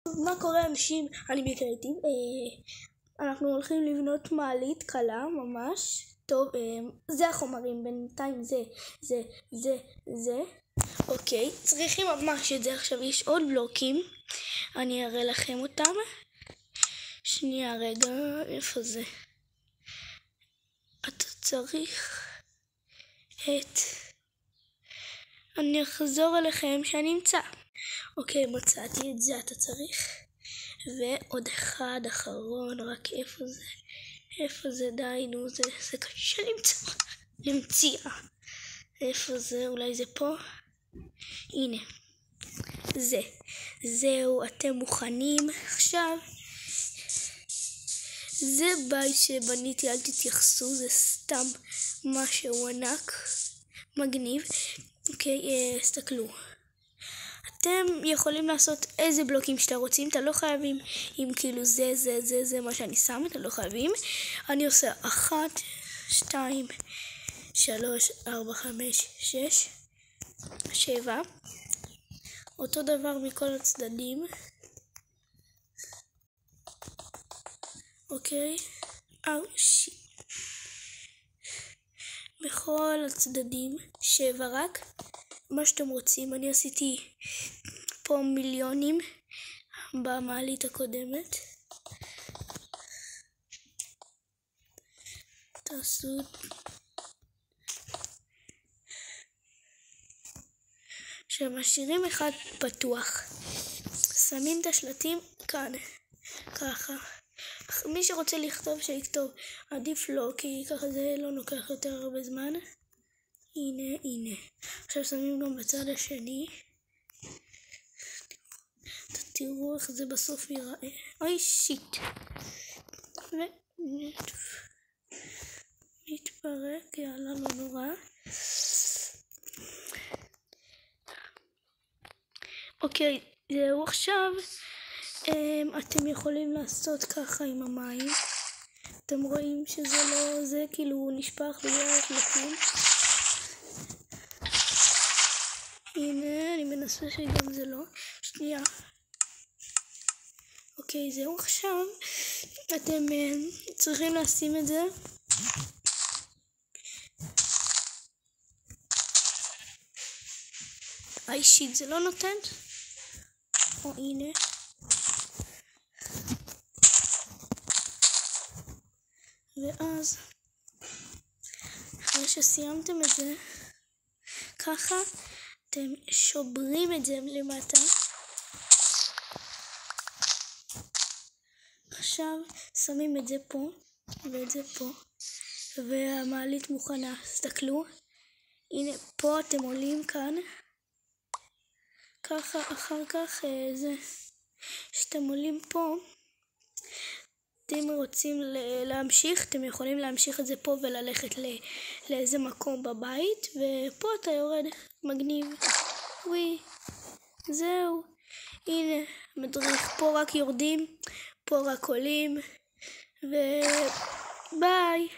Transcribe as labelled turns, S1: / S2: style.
S1: מה קורה אנשים? אני בקריאיטיב. אנחנו הולכים לבנות מעלית קלה ממש. טוב, זה החומרים, בינתיים זה. אוקיי, צריכים ממש את זה. עכשיו יש עוד בלוקים, אני אראה לכם אותם. שנייה רגע, איפה זה? אתה צריך אני אחזור אליכם שאני אמצא. אוקיי, מצאתי את זה, אתה צריך. ועוד אחד אחרון, רק איפה זה? די, נו, זה קשה למצוא. איפה זה? אולי זה פה? הנה. זהו, אתם מוכנים? עכשיו, זה בית שבניתי, אל תתייחסו, זה סתם משהו ענק, מגניב. אוקיי, תסתכלו. אתם יכולים לעשות איזה בלוקים שאתם רוצים, אתם לא חייבים אם כאילו זה מה שאני שם, אתם לא חייבים. אני עושה 1, 2, 3, 4, 5, 6, 7. אותו דבר מכל הצדדים. אוקיי. בכל הצדדים 7 רק. מה שאתם רוצים. אני עשיתי פה מיליונים במעלית הקודמת. תעשו שמשאירים אחד פתוח, שמים את השלטים כאן ככה. מי שרוצה לכתוב שיכתוב, עדיף לא, כי ככה זה לא לוקח יותר הרבה זמן. הנה. עכשיו שמים גם בצד השני. תראו איך זה בסוף ייראה. אוי שיט. מתפרק, יאללה, לא נורא. אוקיי, זהו. עכשיו אתם יכולים לעשות ככה עם המים. אתם רואים שזה לא, זה כאילו נשפך בגלל השלטים. הנה, אני מנסה שגם זה לא. שנייה. אוקיי, זהו. עכשיו אתם צריכים לשים את זה. שיט, זה לא נותן. הנה. ואז אחרי שסיימתם את זה, ככה אתם שוברים את זה למטה. עכשיו שמים את זה פה ואת זה פה, והמעלית מוכנה. תסתכלו, הנה פה אתם עולים כאן ככה. אחר כך זה שאתם עולים פה, אתם רוצים להמשיך, אתם יכולים להמשיך את זה פה וללכת לאיזה מקום בבית, ופה אתה יורד. מגניב. זהו. הנה מדריך. פה רק יורדים, פה רק עולים, וביי.